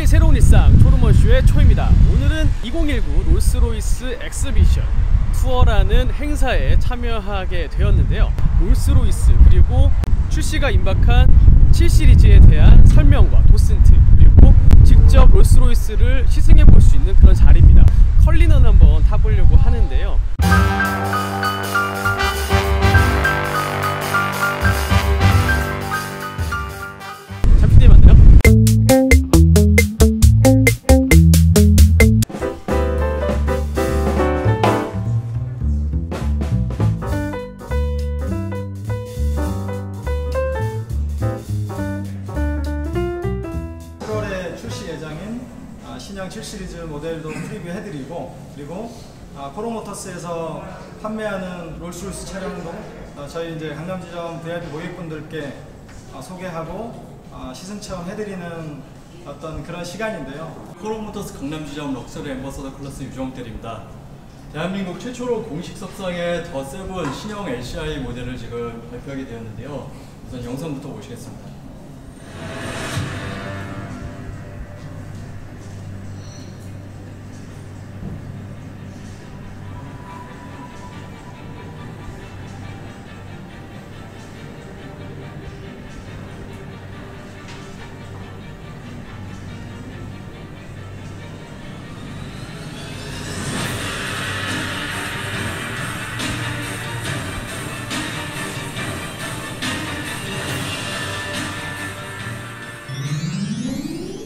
새로운 일상 초르먼쇼의 초입니다. 오늘은 2019 롤스로이스 엑스비션 투어라는 행사에 참여하게 되었는데요. 롤스로이스 그리고 출시가 임박한 7시리즈에 대한 설명과 도슨트 그리고 직접 롤스로이스를 시승해 볼 수 있는 그런 자리입니다. 컬리넌 한번 타보려고 하는데요. 잠시 뒤에 만나요. 출시 예정인 신형 7시리즈 모델도 프리뷰해드리고, 그리고 코로모터스에서 판매하는 롤스로이스 차량도 저희 이제 강남지점 VIP 고객분들께 소개하고 시승 체험해드리는 어떤 그런 시간인데요. 코로모터스 강남지점 럭셔리 앰버서더 클래스 유정대리입니다. 대한민국 최초로 공식 석상의 더 세븐 신형 LCI 모델을 지금 발표하게 되었는데요. 우선 영상부터 보시겠습니다.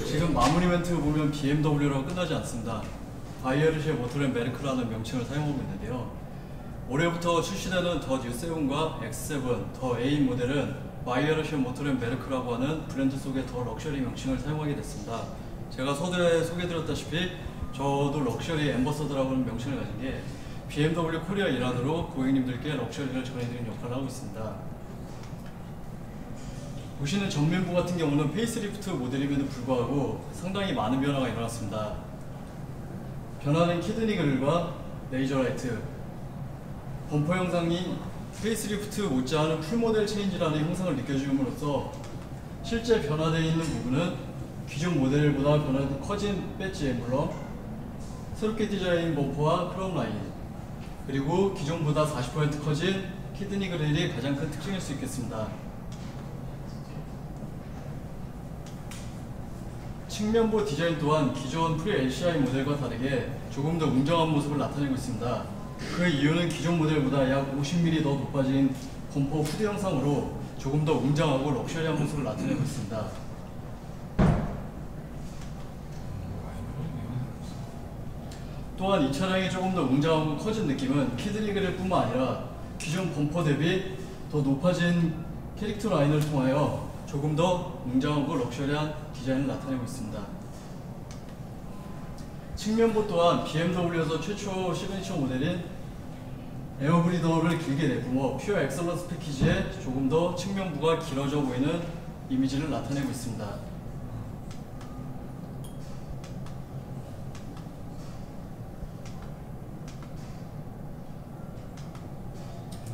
지금 마무리 멘트 보면 BMW라고 끝나지 않습니다. 바이에르시에 모토렌 메르크라는 명칭을 사용하고 있는데요. 올해부터 출시되는 더 뉴7과 X7, 더 A 모델은 바이에르시에 모토렌 메르크라고 하는 브랜드 속의 더 럭셔리 명칭을 사용하게 됐습니다. 제가 서두에 소개드렸다시피 저도 럭셔리 앰버서더라고 하는 명칭을 가진 게 BMW 코리아 일환으로 고객님들께 럭셔리를 전해드리는 역할을 하고 있습니다. 보시는 전면부 같은 경우는 페이스리프트 모델임에도 불구하고 상당히 많은 변화가 일어났습니다. 변화된 키드니 그릴과 레이저 라이트, 범퍼 형상이 페이스리프트 못지않은 풀모델 체인지라는 형상을 느껴줌으로써 실제 변화되어 있는 부분은 기존 모델보다 변화도 커진 배지 엠블럼, 새롭게 디자인 범퍼와 크롬 라인, 그리고 기존보다 40% 커진 키드니 그릴이 가장 큰 특징일 수 있겠습니다. 측면부 디자인 또한 기존 프리-LCI 모델과 다르게 조금 더 웅장한 모습을 나타내고 있습니다. 그 이유는 기존 모델보다 약 50mm 더 높아진 범퍼 후드 형상으로 조금 더 웅장하고 럭셔리한 모습을 나타내고 있습니다. 또한 이 차량이 조금 더 웅장하고 커진 느낌은 키드니 그릴 뿐만 아니라 기존 범퍼 대비 더 높아진 캐릭터 라인을 통하여 조금 더 웅장하고 럭셔리한 디자인을 나타내고 있습니다. 측면부 또한 BMW에서 최초 시그니처 모델인 에어브리더를 길게 내뿜어 퓨어 엑설런스 패키지에 조금 더 측면부가 길어져 보이는 이미지를 나타내고 있습니다.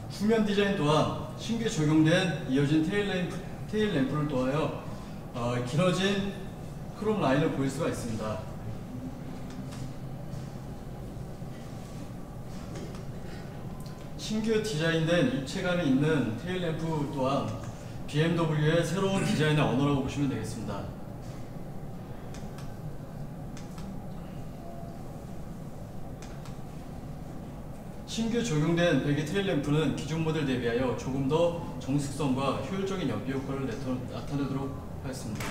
후면 디자인 또한 신규 적용된 이어진 테일 램프를 통하여 길어진 크롬 라인을 보일 수가 있습니다. 신규 디자인된 입체감이 있는 테일 램프 또한 BMW의 새로운 디자인의 언어라고 보시면 되겠습니다. 신규 적용된 배기 테일 램프는 기존 모델 대비하여 조금 더 정숙성과 효율적인 연비 효과를 나타내도록 하였습니다.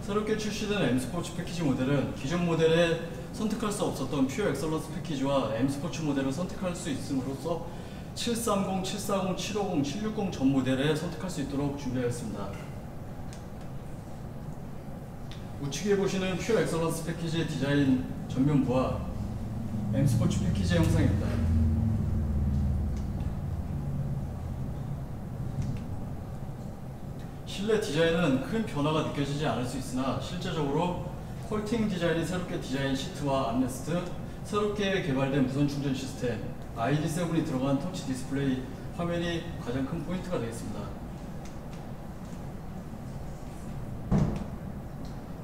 새롭게 출시된 M 스포츠 패키지 모델은 기존 모델에 선택할 수 없었던 퓨어 엑설런스 패키지와 M 스포츠 모델을 선택할 수 있음으로써 730, 740, 750, 760 전 모델에 선택할 수 있도록 준비하였습니다. 우측에 보시는 퓨어 엑설런스 패키지의 디자인 전면부와 M 스포츠 패키지의 형상입니다. 실내 디자인은 큰 변화가 느껴지지 않을 수 있으나 실제적으로 콜팅 디자인이 새롭게 디자인 시트와 암레스트, 새롭게 개발된 무선 충전 시스템, ID7이 들어간 터치 디스플레이 화면이 가장 큰 포인트가 되겠습니다.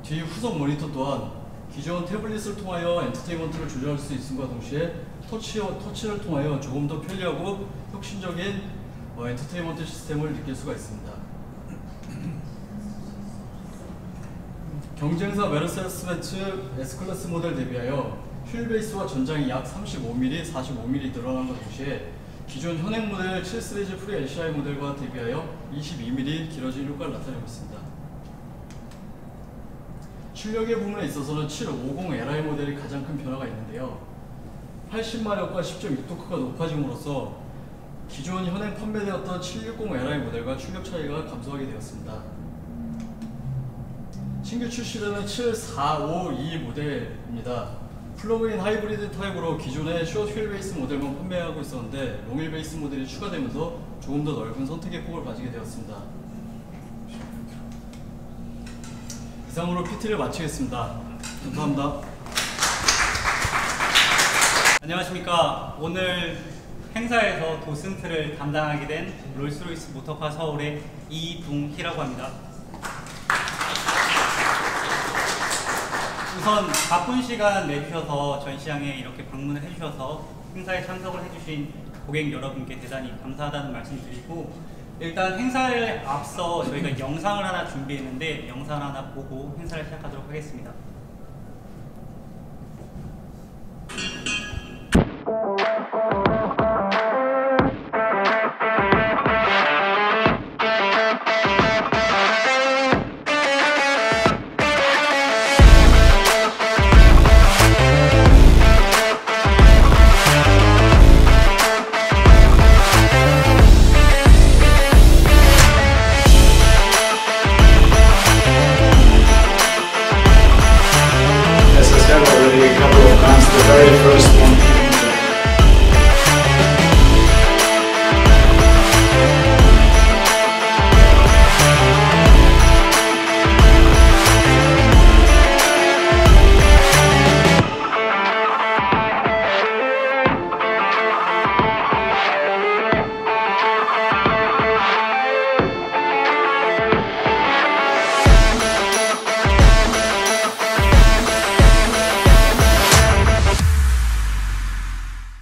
뒤 후속 모니터 또한 기존 태블릿을 통하여 엔터테인먼트를 조절할 수 있음과 동시에 터치를 통하여 조금 더 편리하고 혁신적인 엔터테인먼트 시스템을 느낄 수가 있습니다. 경쟁사 메르세데스 벤츠 S클래스 모델 대비하여 휠 베이스와 전장이 약 35mm, 45mm 늘어난과 동시에 기존 현행 모델 7 시리즈 프리 LCI 모델과 대비하여 22mm 길어진 효과를 나타내고 있습니다. 출력의 부분에 있어서는 750Li 모델이 가장 큰 변화가 있는데요. 80마력과 10.6토크가 높아짐으로써 기존 현행 판매되었던 760Li 모델과 출력 차이가 감소하게 되었습니다. 신규 출시되는 7452 모델입니다. 플러그인 하이브리드 타입으로 기존의 숏 휠 베이스 모델만 판매하고 있었는데 롱 휠 베이스 모델이 추가되면서 조금 더 넓은 선택의 폭을 가지게 되었습니다. 이상으로 PT를 마치겠습니다. 감사합니다. 안녕하십니까. 오늘 행사에서 도슨트를 담당하게 된 롤스로이스 모터카 서울의 이동희라고 합니다. 우선 바쁜 시간 내주셔서 전시장에 이렇게 방문을 해주셔서 행사에 참석을 해주신 고객 여러분께 대단히 감사하다는 말씀 드리고, 일단 행사를 앞서 저희가 영상을 하나 준비했는데 영상 하나 보고 행사를 시작하도록 하겠습니다.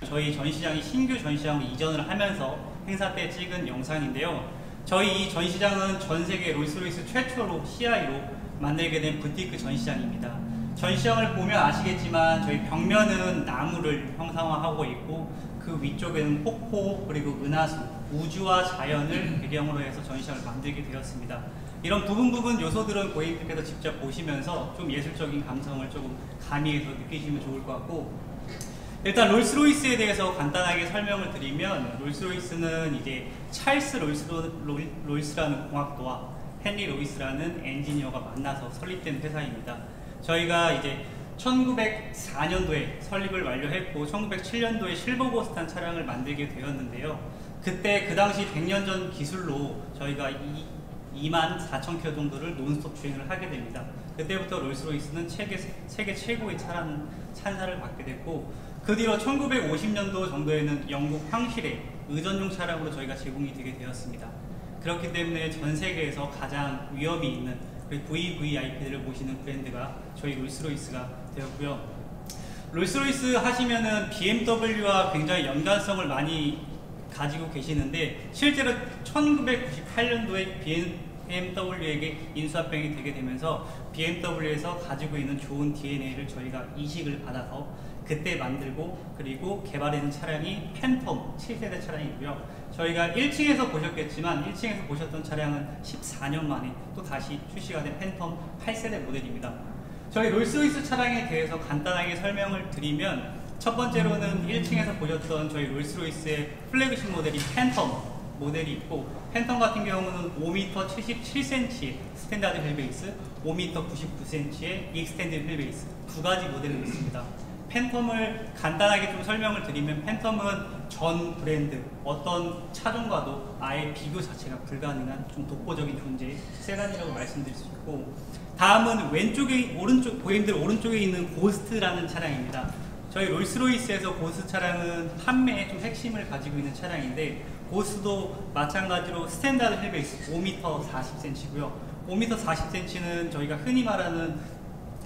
저희 전시장이 신규 전시장으로 이전을 하면서 행사 때 찍은 영상인데요. 저희 이 전시장은 전 세계 롤스로이스 최초로 CI로 만들게 된 부티크 전시장입니다. 전시장을 보면 아시겠지만 저희 벽면은 나무를 형상화하고 있고 그 위쪽에는 폭포 그리고 은하수, 우주와 자연을 배경으로 해서 전시장을 만들게 되었습니다. 이런 부분 요소들은 고객님께서 직접 보시면서 좀 예술적인 감성을 조금 가미해서 느끼시면 좋을 것 같고, 일단 롤스로이스에 대해서 간단하게 설명을 드리면, 롤스로이스는 이제 찰스 롤스라는 공학도와 헨리 로이스라는 엔지니어가 만나서 설립된 회사입니다. 저희가 이제 1904년도에 설립을 완료했고 1907년도에 실버고스탄 차량을 만들게 되었는데요. 그때 그 당시 100년 전 기술로 저희가 24,000km 정도를 논스톱 주행을 하게 됩니다. 그때부터 롤스로이스는 세계 최고의 찬사를 받게 됐고, 그 뒤로 1950년도 정도에는 영국 황실의 의전용 차량으로 저희가 제공이 되게 되었습니다. 그렇기 때문에 전 세계에서 가장 위험이 있는 VVIP들을 모시는 브랜드가 저희 롤스로이스가 되었고요. 롤스로이스 하시면은 BMW와 굉장히 연관성을 많이 가지고 계시는데, 실제로 1998년도에 BMW에게 인수합병이 되게 되면서 BMW에서 가지고 있는 좋은 DNA를 저희가 이식을 받아서 그때 만들고 그리고 개발해낸 차량이 팬텀 7세대 차량이고요. 저희가 1층에서 보셨겠지만 1층에서 보셨던 차량은 14년 만에 또 다시 출시가 된 팬텀 8세대 모델입니다. 저희 롤스로이스 차량에 대해서 간단하게 설명을 드리면, 첫 번째로는 1층에서 보셨던 저희 롤스로이스의 플래그십 모델이 팬텀 모델이 있고, 팬텀 같은 경우는 5m 77cm의 스탠다드 휠베이스, 5m 99cm의 익스텐드 휠베이스 두 가지 모델이 있습니다. 팬텀을 간단하게 좀 설명을 드리면, 팬텀은 전 브랜드 어떤 차종과도 아예 비교 자체가 불가능한 좀 독보적인 존재의 세단이라고 말씀드릴 수 있고, 다음은 고객님들 오른쪽에 있는 고스트라는 차량입니다. 저희 롤스로이스에서 고스트 차량은 판매에 좀 핵심을 가지고 있는 차량인데, 고스트도 마찬가지로 스탠다드 휠베이스 5m 40cm고요. 5m 40cm는 저희가 흔히 말하는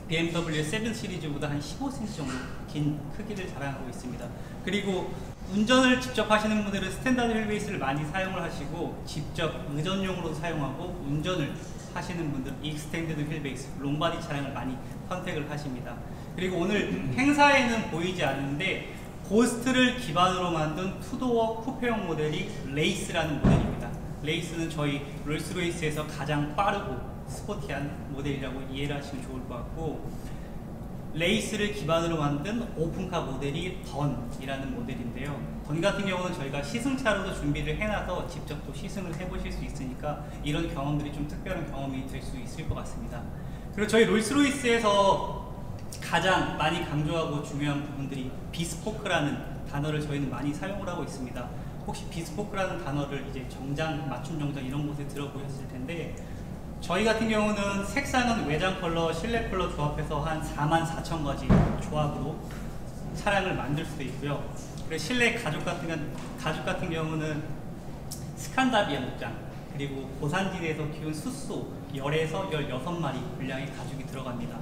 BMW 7 시리즈보다 한 15cm 정도 긴 크기를 자랑하고 있습니다. 그리고 운전을 직접 하시는 분들은 스탠다드 휠베이스를 많이 사용을 하시고 직접 의전용으로 사용하고 운전을 하시는 분들은 익스텐디드 휠베이스, 롱바디 차량을 많이 선택을 하십니다. 그리고 오늘 행사에는 보이지 않는데 고스트를 기반으로 만든 투도어 쿠페형 모델이 레이스라는 모델입니다. 레이스는 저희 롤스로이스에서 가장 빠르고 스포티한 모델이라고 이해를 하시면 좋을 것 같고, 레이스를 기반으로 만든 오픈카 모델이 던이라는 모델인데요. 던 같은 경우는 저희가 시승차로도 준비를 해놔서 직접 또 시승을 해보실 수 있으니까 이런 경험들이 좀 특별한 경험이 될 수 있을 것 같습니다. 그리고 저희 롤스로이스에서 가장 많이 강조하고 중요한 부분들이 비스포크라는 단어를 저희는 많이 사용을 하고 있습니다. 혹시 비스포크라는 단어를 이제 정장, 맞춤 정장 이런 곳에 들어보셨을 텐데, 저희 같은 경우는 색상은 외장 컬러, 실내 컬러 조합해서 한 44,000가지 조합으로 차량을 만들 수도 있고요. 그리고 실내 가죽 같은 경우는 스칸다비아 목장, 그리고 고산지대에서 키운 숫소 10에서 16마리 분량의 가죽이 들어갑니다.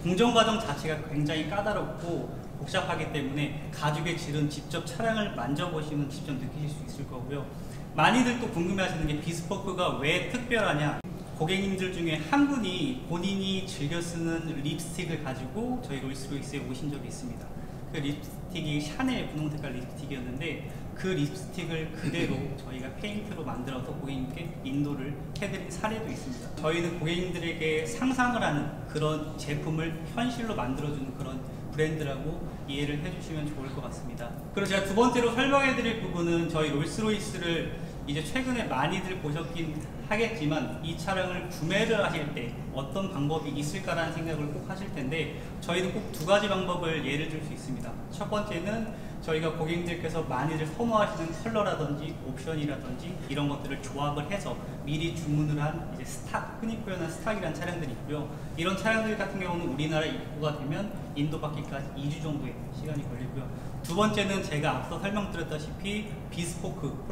공정 과정 자체가 굉장히 까다롭고 복잡하기 때문에 가죽의 질은 직접 차량을 만져보시면 직접 느끼실 수 있을 거고요. 많이들 또 궁금해하시는 게 비스포크가 왜 특별하냐. 고객님들 중에 한 분이 본인이 즐겨 쓰는 립스틱을 가지고 저희 롤스로이스에 오신 적이 있습니다. 그 립스틱이 샤넬 분홍 색깔 립스틱이었는데 그 립스틱을 그대로 저희가 페인트로 만들어서 고객님께 인도를 해드린 사례도 있습니다. 저희는 고객님들에게 상상을 하는 그런 제품을 현실로 만들어주는 그런 브랜드라고 이해를 해주시면 좋을 것 같습니다. 그리고 제가 두 번째로 설명해드릴 부분은 저희 롤스로이스를 이제 최근에 많이들 보셨긴 하겠지만 이 차량을 구매를 하실 때 어떤 방법이 있을까라는 생각을 꼭 하실 텐데, 저희는 꼭 두 가지 방법을 예를 들 수 있습니다. 첫 번째는 저희가 고객님들께서 많이들 선호하시는 컬러라든지 옵션이라든지 이런 것들을 조합을 해서 미리 주문을 한 이제 스탁, 흔히 표현한 스탁이라는 차량들이 있고요. 이런 차량들 같은 경우는 우리나라에 입고가 되면 인도 받기까지 2주 정도의 시간이 걸리고요. 두 번째는 제가 앞서 설명드렸다시피 비스포크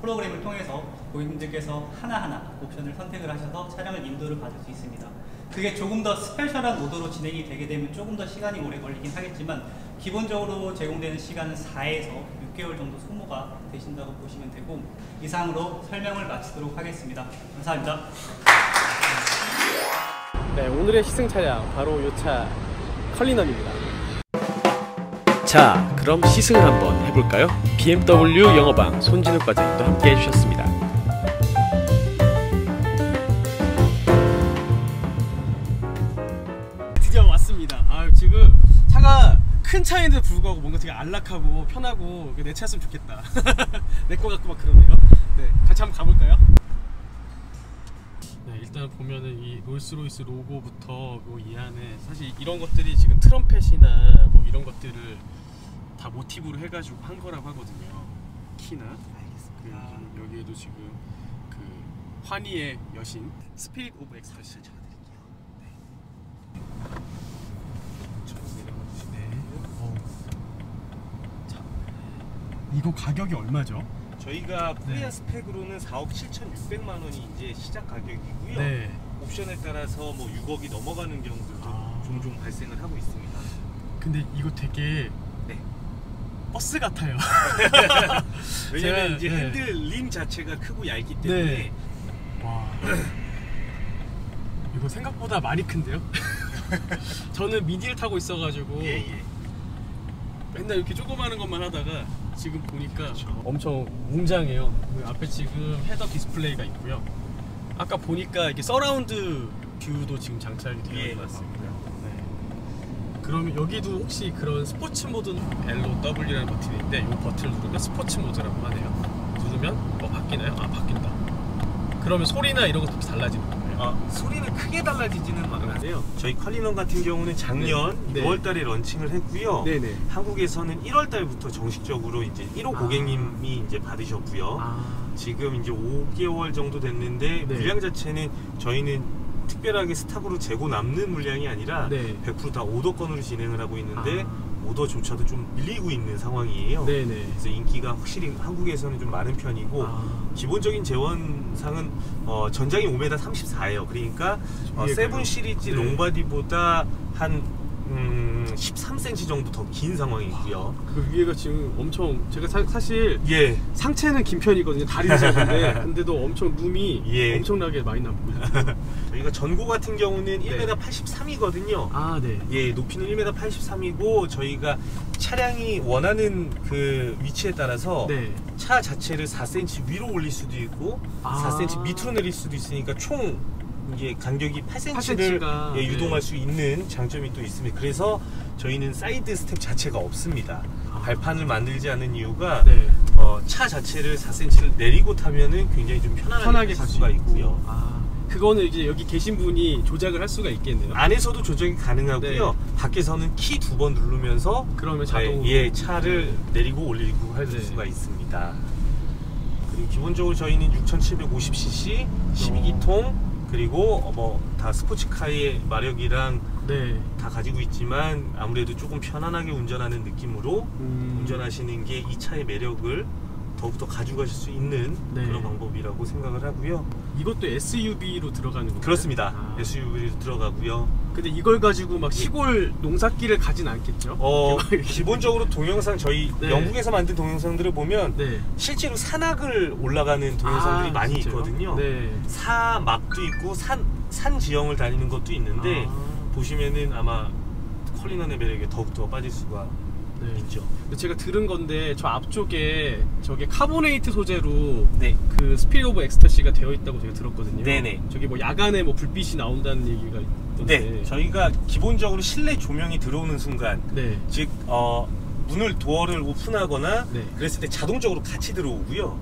프로그램을 통해서 고객님들께서 하나하나 옵션을 선택을 하셔서 차량을 인도를 받을 수 있습니다. 그게 조금 더 스페셜한 모드로 진행이 되게 되면 조금 더 시간이 오래 걸리긴 하겠지만 기본적으로 제공되는 시간은 4에서 6개월 정도 소모가 되신다고 보시면 되고, 이상으로 설명을 마치도록 하겠습니다. 감사합니다. 네, 오늘의 시승 차량 바로 이 차 컬리넌입니다. 자, 그럼 시승을 한번 해볼까요? BMW 영어방 손진욱 과장님도 함께 해주셨습니다. 드디어 왔습니다. 지금 차가 큰 차인데도 불구하고 뭔가 되게 안락하고 편하고 내 차였으면 좋겠다. 내 거 같고 막 그러네요. 네, 같이 한번 가볼까요? 네, 일단 보면은 이 롤스로이스 로고부터 이 안에 사실 이런 것들이 지금 트럼펫이나 뭐 이런 것들을 다 모티브로 해가지고 한 거라고 하거든요. 키나. 알겠습니다. 여기에도 지금 그 환희의 여신 스피릿 오브 엑스프레스 적어드릴게요. 네. 자, 이거 가격이 얼마죠? 저희가 코리아 스펙으로는 4억 7,600만 원이 이제 시작 가격이고요. 네. 옵션에 따라서 뭐 6억이 넘어가는 경우들도 종종 발생을 하고 있습니다. 근데 이거 되게 버스 같아요. 왜냐면 이제 네. 핸들 림 자체가 크고 얇기 때문에. 네. 와. 이거 생각보다 많이 큰데요? 저는 미니를 타고 있어가지고 맨날 이렇게 조그마한 것만 하다가 지금 보니까 엄청 웅장해요. 앞에 지금 헤드업 디스플레이가 있고요. 아까 보니까 이게 서라운드 뷰도 지금 장착이 되어 있는 것 같고요. 그러면 여기도 혹시 그런 스포츠 모드는 LOW라는 버튼인데 이 버튼을 누르면 스포츠 모드라고 하네요. 누르면 바뀌나요? 바뀐다. 그러면 소리나 이런 것도 달라지는 건가요? 소리는 크게 달라지지는 않은데요. 저희 컬리넌 같은 경우는 작년 6월달에 런칭을 했고요. 네네. 한국에서는 1월달부터 정식적으로 이제 1호 고객님이 이제 받으셨고요. 지금 이제 5개월 정도 됐는데 물량 자체는 저희는 특별하게 스탁으로 재고 남는 물량이 아니라 100% 다 오더건으로 진행을 하고 있는데 오더조차도 좀 밀리고 있는 상황이에요. 네네. 그래서 인기가 확실히 한국에서는 좀 많은 편이고 기본적인 재원상은 전장이 5m 34예요. 그러니까 세븐 시리즈 네. 롱바디보다 한 13cm 정도 더 긴 상황이고요. 그 위에가 지금 엄청 제가 사실 예. 상체는 긴 편이거든요. 다리는 작은데 근데도 엄청 룸이 예. 엄청나게 많이 남고요. 저희가 전고 같은 경우는 네. 1m 83이거든요. 아, 네. 예, 높이는 1m 83이고 저희가 차량이 원하는 그 위치에 따라서 네. 차 자체를 4cm 위로 올릴 수도 있고 4cm 밑으로 내릴 수도 있으니까 총 이게 간격이 8cm를 8cm 가, 유동할 네. 수 있는 장점이 또 있습니다. 그래서 저희는 사이드 스텝 자체가 없습니다. 발판을 만들지 않은 이유가 네. 차 자체를 4cm를 내리고 타면은 굉장히 좀 편하게 갈 수가 있고요. 그거는 이제 여기 계신 분이 조작을 할 수가 있겠네요. 안에서도 조정이 가능하고요. 네. 밖에서는 키 2번 누르면서 그러면 자동으로 예, 차를 내리고 올리고 할 네. 수가 있습니다. 그리고 기본적으로 저희는 6750cc 12기통 그리고 뭐 다 스포츠카의 마력이랑 네. 다 가지고 있지만 아무래도 조금 편안하게 운전하는 느낌으로 운전하시는 게 이 차의 매력을 더욱더 가져가실 수 있는 네. 그런 방법이라고 생각을 하고요. 이것도 SUV로 들어가는 건가요? 그렇습니다. SUV로 들어가고요. 근데 이걸 가지고 막 시골 농사길을 가진 않겠죠? 기본적으로 동영상 저희 네. 영국에서 만든 동영상들을 보면 네. 실제로 산악을 올라가는 동영상들이 많이 진짜요? 있거든요. 네. 사막도 있고 산 지형을 다니는 것도 있는데 보시면은 아마 컬리넌의 매력에 더욱더 빠질 수가 네. 있죠. 근데 제가 들은 건데 저 앞쪽에 저게 카보네이트 소재로 네. 그 스피릿 오브 엑스타시가 되어 있다고 제가 들었거든요. 네네. 저기 뭐 야간에 뭐 불빛이 나온다는 얘기가 있던데. 네, 저희가 기본적으로 실내 조명이 들어오는 순간, 네. 즉 도어를 오픈하거나 네. 그랬을 때 자동적으로 같이 들어오고요.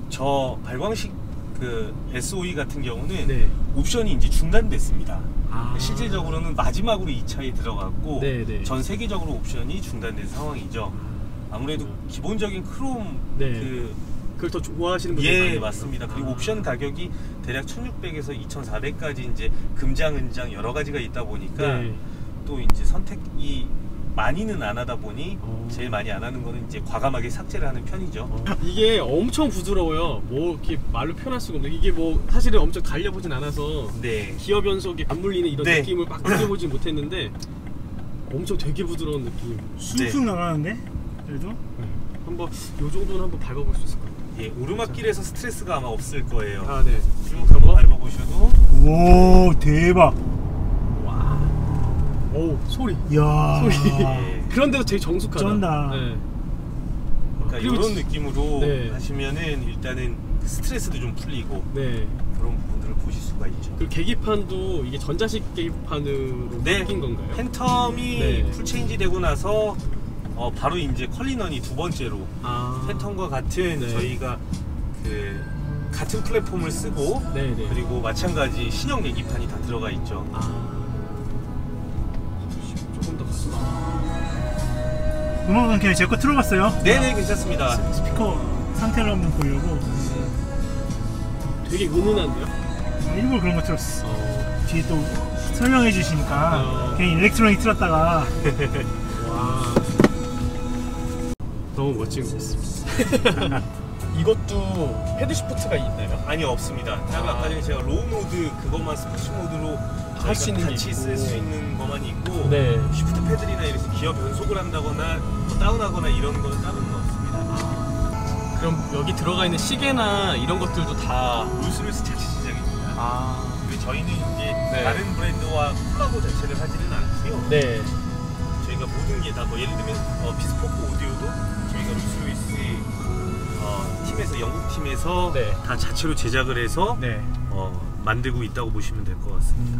저 발광식 그 SOE 같은 경우는 네. 옵션이 이제 중단됐습니다. 실질적으로는 마지막으로 이 차에 들어갔고 네. 전 세계적으로 옵션이 중단된 상황이죠. 아무래도 기본적인 크롬 네. 그걸 더 좋아하시는 분들이 많이 맞습니다. 그리고 옵션 가격이 대략 1600에서 2400까지 이제 금장, 은장 여러 가지가 있다 보니까 네. 또 이제 선택이 많이는 안 하다 보니 제일 많이 안 하는 거는 이제 과감하게 삭제를 하는 편이죠. 이게 엄청 부드러워요. 뭐 이렇게 말로 표현할 수가 없는데 이게 뭐 사실은 엄청 달려보진 않아서 네. 기어 변속에 안 물리는 이런 네. 느낌을 막 느껴보진 못했는데 엄청 되게 부드러운 느낌. 쑥쑥 나가는데? 그래도? 한번 요 정도는 한번 밟아볼 수 있을 것 같아요. 예, 오르막길에서 스트레스가 아마 없을 거예요. 네. 쭉 한번 밟아보셔도. 오, 대박. 와. 오, 소리. 이야. 소리. 예. 그런데도 되게 정숙하다. 쩐다. 네. 그러니까 그리고 이런 느낌으로 네. 하시면은 일단은 스트레스도 좀 풀리고 네. 그런 부분들을 보실 수가 있죠. 그리고 계기판도 이게 전자식 계기판으로 네. 바뀐 건가요? 팬텀이 네. 풀체인지 되고 나서 바로 이제 컬리넌이 두 번째로 팬텀과 같은 네. 저희가 그 같은 플랫폼을 쓰고 네네. 그리고 마찬가지 신형 계기판이 다 들어가 있죠. 조금 더 가서. 음악은 그냥 제 거 틀어봤어요. 네네, 괜찮습니다. 스피커 상태를 한번 보려고. 되게 은은한데요? 일부러 그런 거 틀었어. 뒤에 또 설명해 주시니까 괜히 일렉트로닉 틀었다가 와. 너무 멋진 것 같습니다. 이것도 헤드 시프트가 있나요? 아니, 없습니다. 아까 전에 제가 로우 모드 그것만 스포츠 모드로 할 수 있는 게 같이 있고. 쓸 수 있는 것만 있고 네. 시프트 패들이나 이래서 기어 변속을 한다거나 뭐 다운하거나 이런 거는 따로 없습니다. 그럼 여기 들어가 있는 시계나 이런 것들도 다 롤스로이스 자체 제작입니다. 그리고 저희는 이제 다른 브랜드와 콜라보 자체를 하지는 않고요. 네. 저희가 모든 게 다 뭐 예를 들면 비스포크 오디오도 저희가 롤스로이스 팀에서 영국 팀에서 네. 다 자체로 제작을 해서 네. 만들고 있다고 보시면 될 것 같습니다.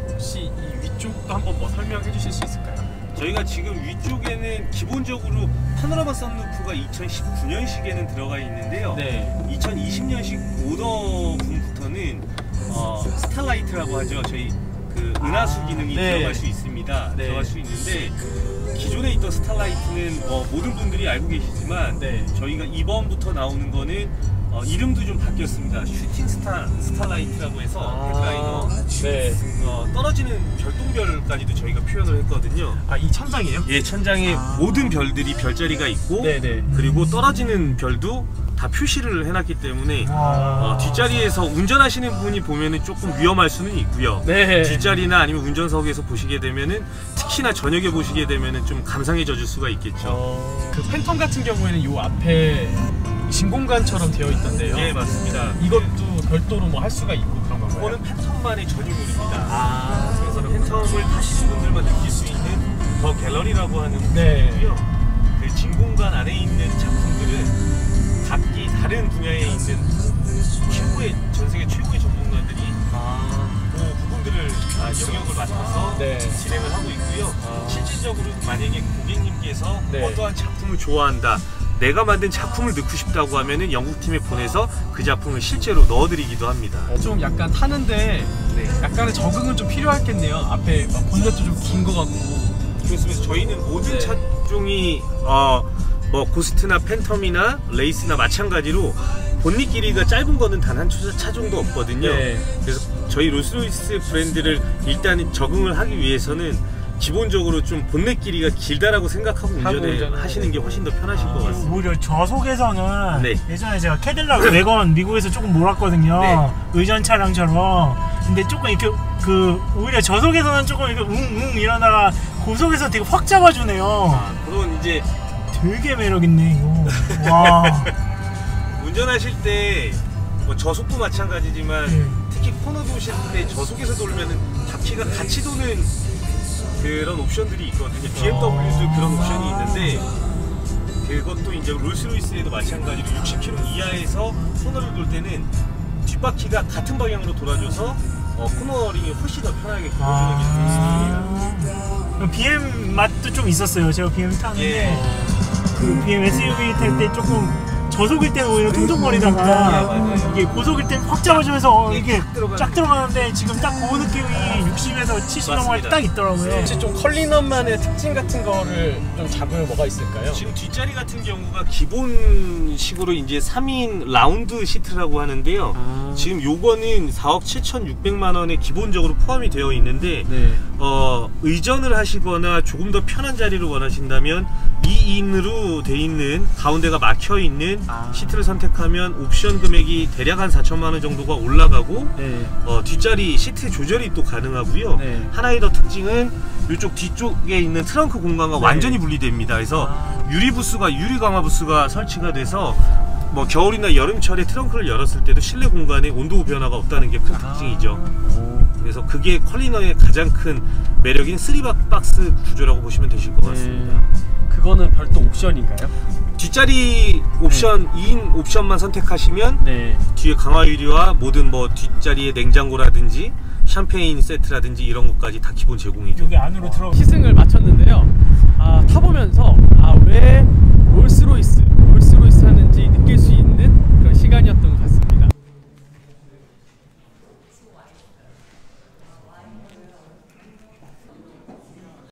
혹시 이 위쪽도 한번 뭐 설명해 주실 수 있을까요? 저희가 지금 위쪽에는 기본적으로 파노라마 썬루프가 2019년식에는 들어가 있는데요. 네. 2020년식 모델분부터는 스타라이트라고 하죠. 저희 그 은하수 기능이 네. 들어갈 수 있습니다. 네. 들어갈 수 있는데 기존에 있던 스타라이트는 모든 분들이 알고 계시지만 네. 저희가 이번부터 나오는 거는 이름도 좀 바뀌었습니다. 슈팅 스타라이트라고 해서 헤드라이너. 네. 떨어지는 별똥별까지도 저희가 표현을 했거든요. 이 천장이에요? 예, 천장에 모든 별들이 별자리가 있고, 네네. 그리고 떨어지는 별도 다 표시를 해놨기 때문에 와. 뒷자리에서 운전하시는 분이 보면은 조금 위험할 수는 있고요. 네. 뒷자리나 아니면 운전석에서 보시게 되면은, 특히나 저녁에 보시게 되면은 좀 감상해져줄 수가 있겠죠. 그 팬텀 같은 경우에는 요 앞에 신공간처럼 되어 있던데요. 예, 맞습니다. 이것도 별도로 뭐 할 수가 있고 그런 건가요? 이거는 팬텀만의 전유물입니다. 그래서 팬텀을 타시는 분들만 느낄 수 있는 더 갤러리라고 하는 네. 곳이고요. 그 진공관 안에 있는 작품들은 각기 다른 분야에 있는 전 세계 최고의 전문가들이 그 부분들을 영역을 맡아서 네. 진행을 하고 있고요. 실질적으로 만약에 고객님께서 네. 어떠한 작품을 좋아한다, 내가 만든 작품을 넣고 싶다고 하면은 영국팀에 보내서 그 작품을 실제로 넣어드리기도 합니다. 좀 약간 타는데 약간의 적응은 좀 필요하겠네요. 앞에 막 본넷도 좀 긴 것 같고. 그렇습니다. 저희는 모든 네. 차종이 뭐 고스트나 팬텀이나 레이스나 마찬가지로 본닛 길이가 짧은 거는 단 한 차종도 없거든요. 네. 그래서 저희 롤스로이스 브랜드를 일단 적응을 하기 위해서는 기본적으로 좀 본넷 길이가 길다라고 생각하고 운전을 하시는 게 훨씬 더 편하실 것 같습니다. 오히려 저속에서는 네. 예전에 제가 캐딜락 외건 미국에서 조금 몰았거든요. 네. 의전 차량처럼. 근데 조금 이렇게 오히려 저속에서는 조금 이렇게 웅웅 이러다가 고속에서 되게 확 잡아주네요. 그건 이제 되게 매력 있네 이거. 와. 운전하실 때 뭐 저속도 마찬가지지만 특히 코너 도실 때 저속에서 돌면은 바퀴가 같이 도는 그런 옵션들이 있거든요. BMW도 그런 옵션이 있는데, 그것도 이제 롤스로이스에도 마찬가지로 60km 이하에서 코너를 돌 때는 뒷바퀴가 같은 방향으로 돌아줘서 코너링이 훨씬 더 편하게 걸어주는 게 있습니다. BM 맛도 좀 있었어요. 제가 BM 탔는데 그 BM SUV 탈 때 조금 저속일 때는 오히려 뚱뚱거리다가 이게 고속일 때는 확 잡아주면서 이게 쫙 들어가는데 지금 딱 그 느낌이 60에서 70 넘어갈 때 딱 있더라고요. 혹시 좀 컬리넌만의 특징 같은 거를 좀 잡으면 뭐가 있을까요? 지금 뒷자리 같은 경우가 기본식으로 이제 3인 라운드 시트라고 하는데요. 지금 요거는 4억 7,600만 원에 기본적으로 포함이 되어 있는데, 의전을 하시거나 조금 더 편한 자리를 원하신다면 2인으로 돼 있는 가운데가 막혀 있는 시트를 선택하면 옵션 금액이 대략 한 4천만 원 정도가 올라가고, 뒷자리 시트 조절이 또 가능하고요. 하나의 더 특징은 이쪽 뒤쪽에 있는 트렁크 공간과 완전히 분리됩니다. 그래서 유리 강화 부스가 설치가 돼서 뭐 겨울이나 여름철에 트렁크를 열었을 때도 실내 공간에 온도 변화가 없다는 게 큰 특징이죠. 그래서 그게 컬리너의 가장 큰 매력인 3박스 구조라고 보시면 되실 것 같습니다. 그거는 별도 옵션인가요? 뒷자리 옵션, 2인 옵션만 선택하시면 뒤에 강화 유리와 모든 뭐 뒷자리에 냉장고라든지 샴페인 세트라든지 이런 것까지 다 기본 제공이죠. 여기 안으로 들어가. 시승을 마쳤는데요. 타보면서 왜 롤스로이스